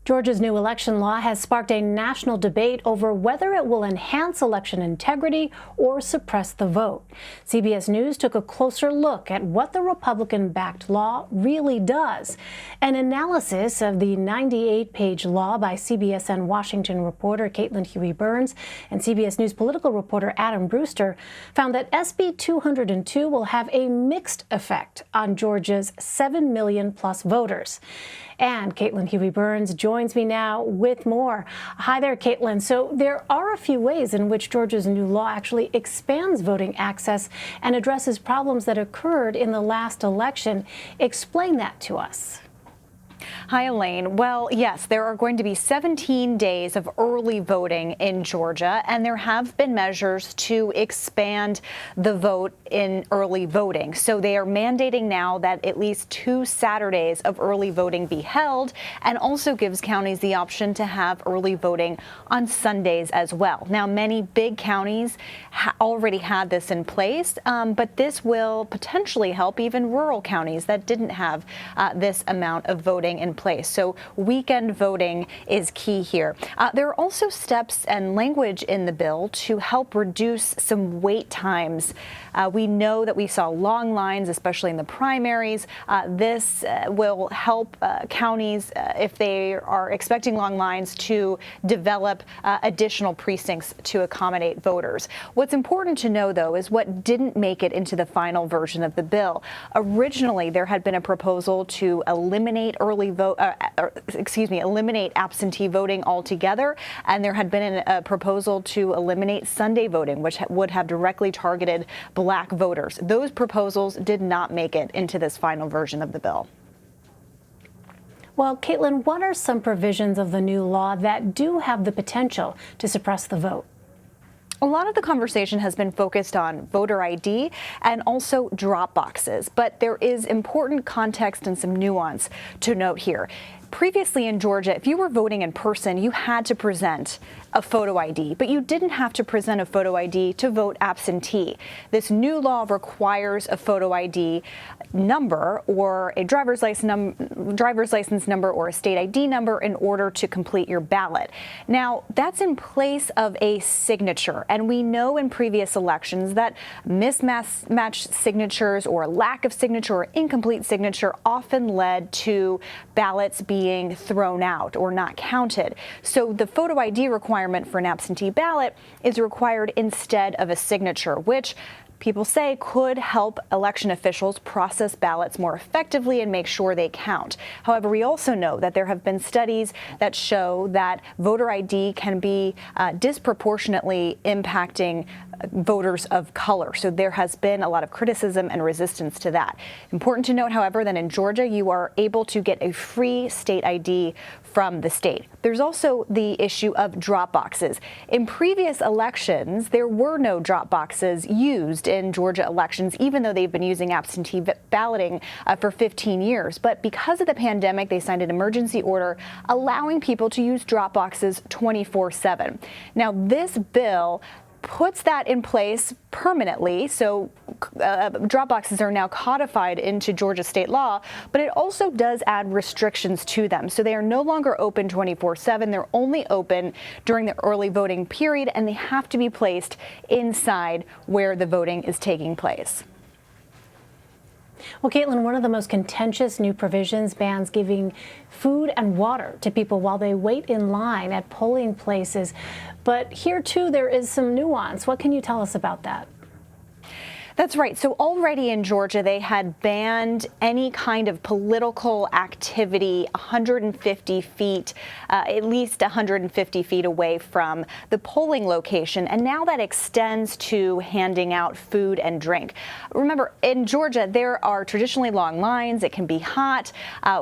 Georgia's new election law has sparked a national debate over whether it will enhance election integrity or suppress the vote. CBS News took a closer look at what the Republican-backed law really does. An analysis of the 98-page law by CBSN Washington reporter Caitlin Huey-Burns and CBS News political reporter Adam Brewster found that SB 202 will have a mixed effect on Georgia's 7 million-plus voters. And Caitlin Huey-Burns joins me now with more. Hi there, Caitlin. So there are a few ways in which Georgia's new law actually expands voting access and addresses problems that occurred in the last election. Explain that to us. Hi, Elaine. Well, yes, there are going to be 17 days of early voting in Georgia, and there have been measures to expand the vote in early voting. So they are mandating now that at least 2 Saturdays of early voting be held, and also gives counties the option to have early voting on Sundays as well. Now, many big counties already had this in place, but this will potentially help even rural counties that didn't have this amount of voting in place. So weekend voting is key here. There are also steps and language in the bill to help reduce some wait times. We know that we saw long lines, especially in the primaries. This will help counties, if they are expecting long lines, to develop additional precincts to accommodate voters. What's important to know, though, is what didn't make it into the final version of the bill. Originally, there had been a proposal to eliminate eliminate absentee voting altogether, and there had been a proposal to eliminate Sunday voting, which would have directly targeted Black voters. Those proposals did not make it into this final version of the bill. Well, Caitlin, what are some provisions of the new law that do have the potential to suppress the vote? A lot of the conversation has been focused on voter ID and also Dropboxes, but there is important context and some nuance to note here. Previously in Georgia, if you were voting in person, you had to present a photo ID, but you didn't have to present a photo ID to vote absentee. This new law requires a photo ID number or a driver's license number or a state ID number in order to complete your ballot. Now, that's in place of a signature, and we know in previous elections that mismatched signatures or lack of signature or incomplete signature often led to ballots being thrown out or not counted. So the photo ID requirement for an absentee ballot is required instead of a signature, which people say could help election officials process ballots more effectively and make sure they count. However, we also know that there have been studies that show that voter ID can be disproportionately impacting voters of color. So there has been a lot of criticism and resistance to that. Important to note, however, that in Georgia, you are able to get a free state ID from the state. There's also the issue of Dropboxes. In previous elections, there were no Dropboxes used in Georgia elections, even though they've been using absentee balloting for 15 years. But because of the pandemic, they signed an emergency order allowing people to use Dropboxes 24/7. Now, this bill puts that in place permanently, so Dropboxes are now codified into Georgia state law, but it also does add restrictions to them. So they are no longer open 24/7. They're only open during the early voting period, and they have to be placed inside where the voting is taking place. Well, Caitlin, one of the most contentious new provisions bans giving food and water to people while they wait in line at polling places. But here, too, there is some nuance. What can you tell us about that? That's right. So already in Georgia, they had banned any kind of political activity 150 feet, at least 150 feet away from the polling location. And now that extends to handing out food and drink. Remember, in Georgia, there are traditionally long lines. It can be hot.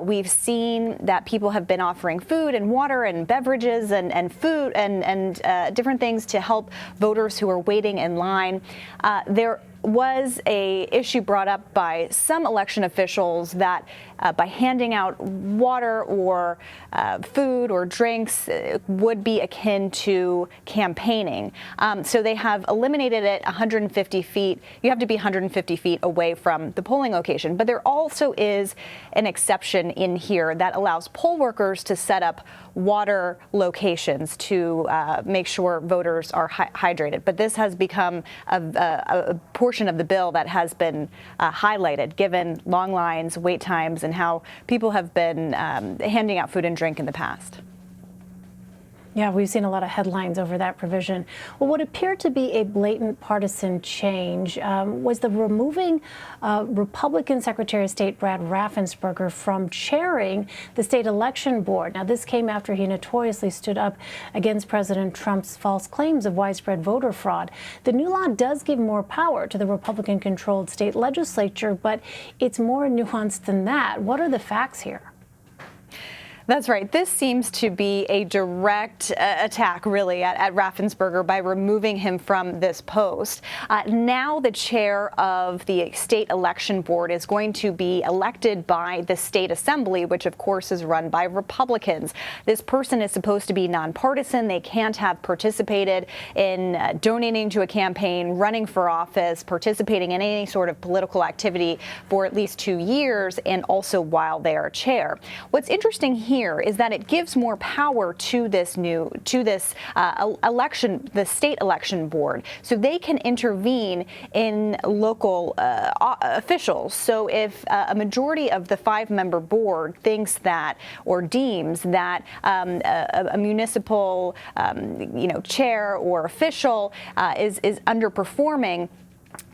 We've seen that people have been offering food and water and beverages and food and different things to help voters who are waiting in line. There was a issue brought up by some election officials that by handing out water or food or drinks would be akin to campaigning. So they have eliminated it 150 feet. You have to be 150 feet away from the polling location. But there also is an exception in here that allows poll workers to set up water locations to make sure voters are hydrated. But this has become a portion of the bill that has been highlighted, given long lines, wait times, and how people have been handing out food and drink in the past. Yeah, we've seen a lot of headlines over that provision. Well, what appeared to be a blatant partisan change was the removing Republican Secretary of State Brad Raffensperger from chairing the state election board. Now, this came after he notoriously stood up against President Trump's false claims of widespread voter fraud. The new law does give more power to the Republican-controlled state legislature, but it's more nuanced than that. What are the facts here? That's right. This seems to be a direct attack, really, at Raffensperger by removing him from this post. Now the chair of the state election board is going to be elected by the state assembly, which, of course, is run by Republicans. This person is supposed to be nonpartisan. They can't have participated in donating to a campaign, running for office, participating in any sort of political activity for at least 2 years, and also while they are chair. What's interesting here is that it gives more power to this election, the state election board, so they can intervene in local officials. So if a majority of the 5-member board thinks that or deems that a municipal chair or official is underperforming,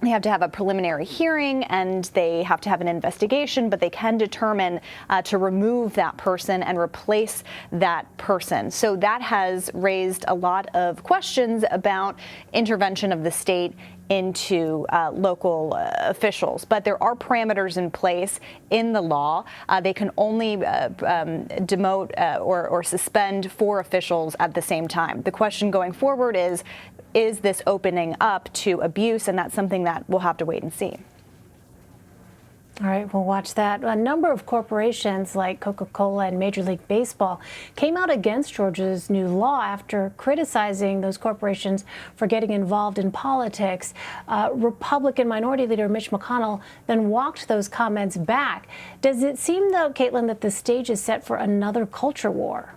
they have to have a preliminary hearing and they have to have an investigation, but they can determine to remove that person and replace that person. So that has raised a lot of questions about intervention of the state into local officials. But there are parameters in place in the law. They can only demote or suspend 4 officials at the same time. The question going forward is this opening up to abuse? And that's something that we'll have to wait and see. All right, we'll watch that. A number of corporations like Coca-Cola and Major League Baseball came out against Georgia's new law after criticizing those corporations for getting involved in politics. Republican Minority Leader Mitch McConnell then walked those comments back. Does it seem, though, Caitlin, that the stage is set for another culture war?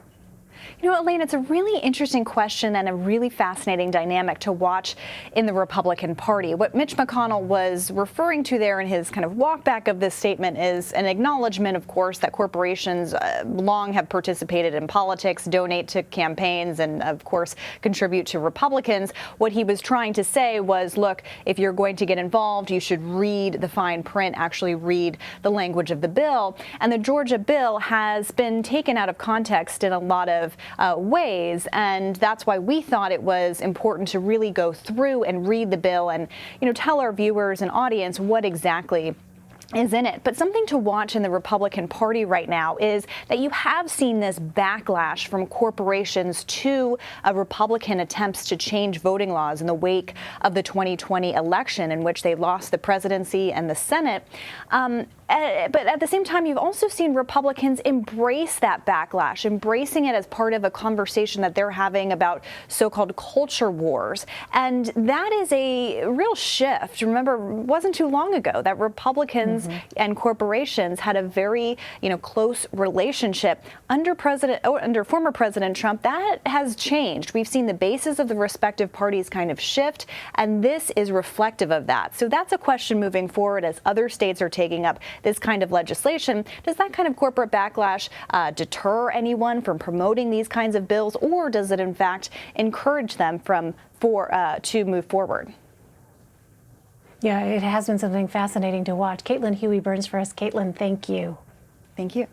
You know, Elaine, it's a really interesting question and a really fascinating dynamic to watch in the Republican Party. What Mitch McConnell was referring to there in his kind of walk back of this statement is an acknowledgement, of course, that corporations long have participated in politics, donate to campaigns, and, of course, contribute to Republicans. What he was trying to say was, look, if you're going to get involved, you should read the fine print, actually read the language of the bill. And the Georgia bill has been taken out of context in a lot of ways, and that's why we thought it was important to really go through and read the bill and, tell our viewers and audience what exactly is in it. But something to watch in the Republican Party right now is that you have seen this backlash from corporations to Republican attempts to change voting laws in the wake of the 2020 election, in which they lost the presidency and the Senate. But at the same time, you've also seen Republicans embrace that backlash, embracing it as part of a conversation that they're having about so-called culture wars. And that is a real shift. Remember, it wasn't too long ago that Republicans and corporations had a very, close relationship. Under former President Trump, that has changed. We've seen the bases of the respective parties kind of shift, and this is reflective of that. So that's a question moving forward as other states are taking up this kind of legislation. Does that kind of corporate backlash deter anyone from promoting these kinds of bills, or does it in fact encourage them to move forward? Yeah, it has been something fascinating to watch. Caitlin Huey-Burns for us. Caitlin, thank you. Thank you.